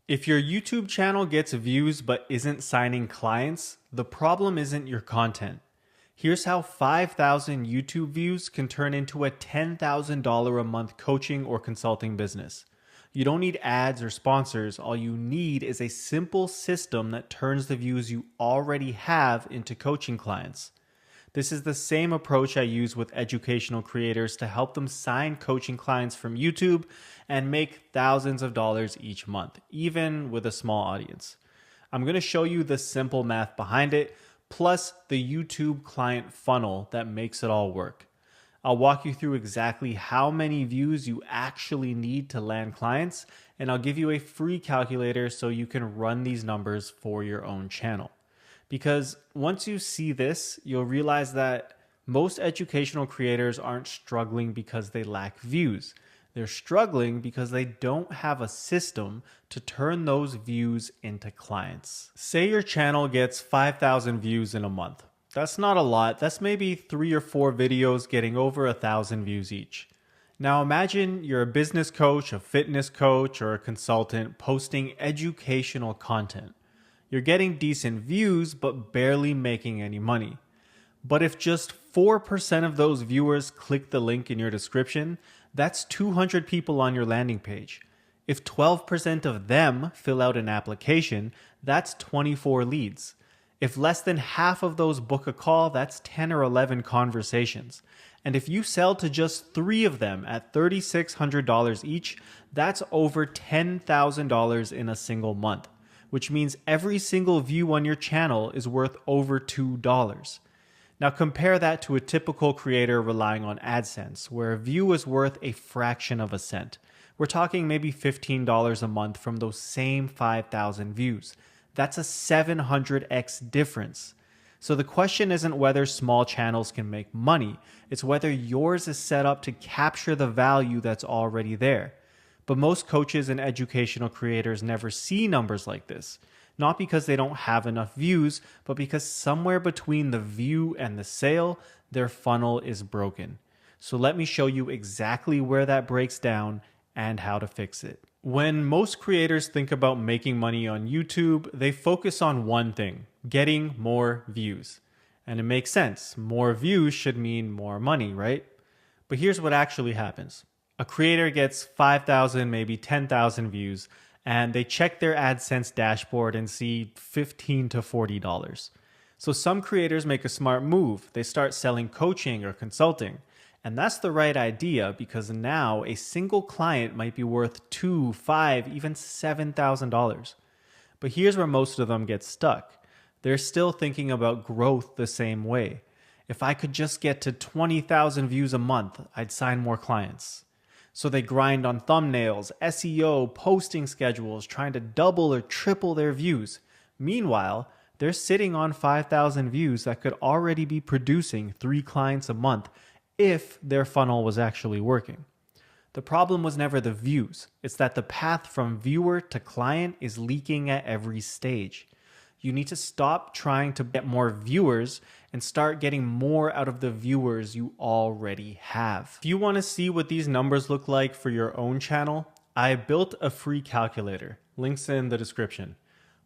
If your YouTube channel gets views but isn't signing clients, the problem isn't your content. Here's how 5,000 YouTube views can turn into a $10,000 a month coaching or consulting business. You don't need ads or sponsors. All you need is a simple system that turns the views you already have into coaching clients. This is the same approach I use with educational creators to help them sign coaching clients from YouTube and make thousands of dollars each month, even with a small audience. I'm going to show you the simple math behind it, plus the YouTube client funnel that makes it all work. I'll walk you through exactly how many views you actually need to land clients, and I'll give you a free calculator so you can run these numbers for your own channel. Because once you see this, you'll realize that most educational creators aren't struggling because they lack views. They're struggling because they don't have a system to turn those views into clients. Say your channel gets 5,000 views in a month. That's not a lot. That's maybe 3 or 4 videos getting over 1,000 views each. Now imagine you're a business coach, a fitness coach, or a consultant posting educational content. You're getting decent views, but barely making any money. But if just 4% of those viewers click the link in your description, that's 200 people on your landing page. If 12% of them fill out an application, that's 24 leads. If less than half of those book a call, that's 10 or 11 conversations. And if you sell to just 3 of them at $3,600 each, that's over $10,000 in a single month, which means every single view on your channel is worth over $2. Now compare that to a typical creator relying on AdSense, where a view is worth a fraction of a cent. We're talking maybe $15 a month from those same 5,000 views. That's a 700x difference. So the question isn't whether small channels can make money, it's whether yours is set up to capture the value that's already there. But most coaches and educational creators never see numbers like this. Not because they don't have enough views, but because somewhere between the view and the sale, their funnel is broken. So let me show you exactly where that breaks down and how to fix it. When most creators think about making money on YouTube, they focus on one thing: getting more views. And it makes sense. More views should mean more money, right? But here's what actually happens. A creator gets 5,000, maybe 10,000 views, and they check their AdSense dashboard and see $15 to $40. So some creators make a smart move. They start selling coaching or consulting. And that's the right idea, because now a single client might be worth $2, $5, even $7,000. But here's where most of them get stuck. They're still thinking about growth the same way. If I could just get to 20,000 views a month, I'd sign more clients. So they grind on thumbnails, SEO, posting schedules, trying to double or triple their views. Meanwhile, they're sitting on 5,000 views that could already be producing 3 clients a month if their funnel was actually working. The problem was never the views. It's that the path from viewer to client is leaking at every stage. You need to stop trying to get more viewers and start getting more out of the viewers you already have. If you want to see what these numbers look like for your own channel, I built a free calculator. Links in the description.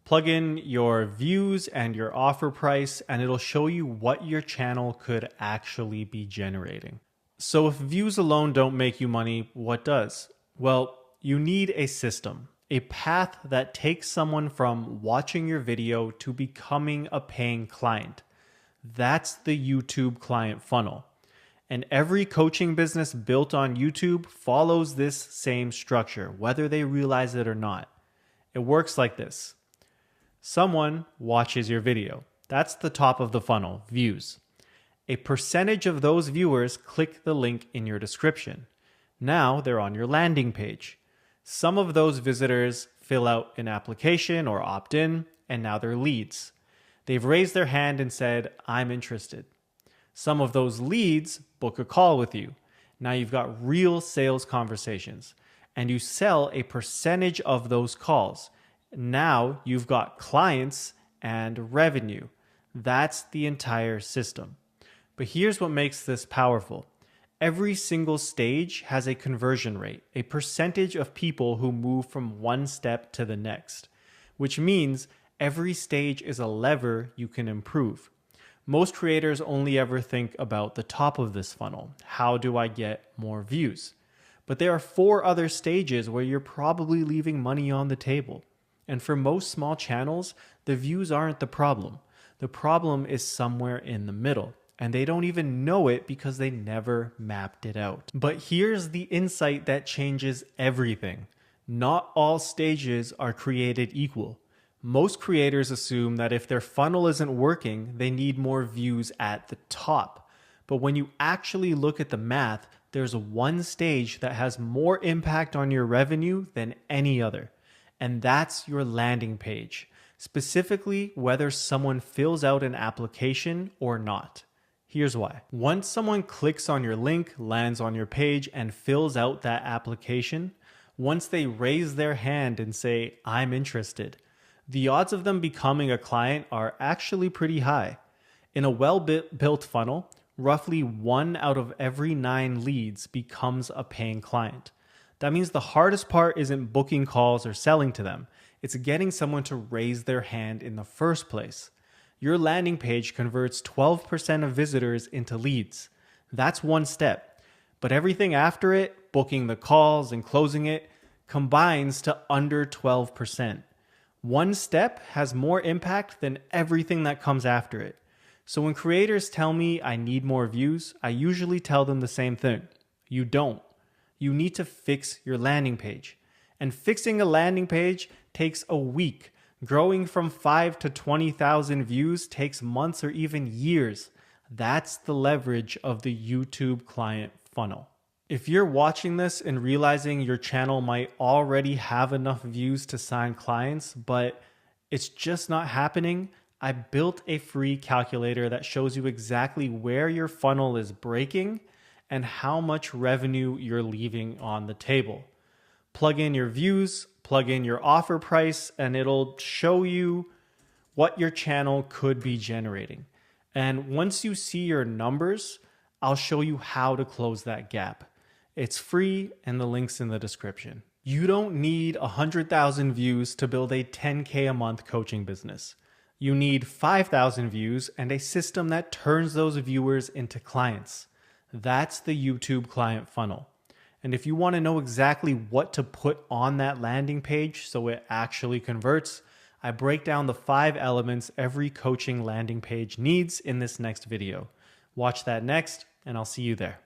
Plug in your views and your offer price, and it'll show you what your channel could actually be generating. So if views alone don't make you money, what does? Well, you need a system. A path that takes someone from watching your video to becoming a paying client. That's the YouTube client funnel. And every coaching business built on YouTube follows this same structure, whether they realize it or not. It works like this. Someone watches your video. That's the top of the funnel, views. A percentage of those viewers click the link in your description. Now they're on your landing page. Some of those visitors fill out an application or opt in, and now they're leads. They've raised their hand and said, "I'm interested." Some of those leads book a call with you. Now you've got real sales conversations, and you sell a percentage of those calls. Now you've got clients and revenue. That's the entire system. But here's what makes this powerful. Every single stage has a conversion rate, a percentage of people who move from one step to the next, which means every stage is a lever you can improve. Most creators only ever think about the top of this funnel. How do I get more views? But there are 4 other stages where you're probably leaving money on the table. And for most small channels, the views aren't the problem. The problem is somewhere in the middle, and they don't even know it because they never mapped it out. But here's the insight that changes everything. Not all stages are created equal. Most creators assume that if their funnel isn't working, they need more views at the top. But when you actually look at the math, there's one stage that has more impact on your revenue than any other. And that's your landing page. Specifically, whether someone fills out an application or not. Here's why. Once someone clicks on your link, lands on your page, and fills out that application, once they raise their hand and say, "I'm interested," the odds of them becoming a client are actually pretty high. In a well-built funnel, roughly 1 out of every 9 leads becomes a paying client. That means the hardest part isn't booking calls or selling to them. It's getting someone to raise their hand in the first place. Your landing page converts 12% of visitors into leads. That's one step. But everything after it, booking the calls and closing it, combines to under 12%. One step has more impact than everything that comes after it. So when creators tell me I need more views, I usually tell them the same thing. You don't. You need to fix your landing page. And fixing a landing page takes a week. Growing from 5 to 20,000 views takes months or even years. That's the leverage of the YouTube client funnel. If you're watching this and realizing your channel might already have enough views to sign clients, but it's just not happening, I built a free calculator that shows you exactly where your funnel is breaking and how much revenue you're leaving on the table. Plug in your views, plug in your offer price, and it'll show you what your channel could be generating. And once you see your numbers, I'll show you how to close that gap. It's free and the link's in the description. You don't need 100,000 views to build a 10K a month coaching business. You need 5,000 views and a system that turns those viewers into clients. That's the YouTube client funnel. And if you want to know exactly what to put on that landing page so it actually converts, I break down the 5 elements every coaching landing page needs in this next video. Watch that next, and I'll see you there.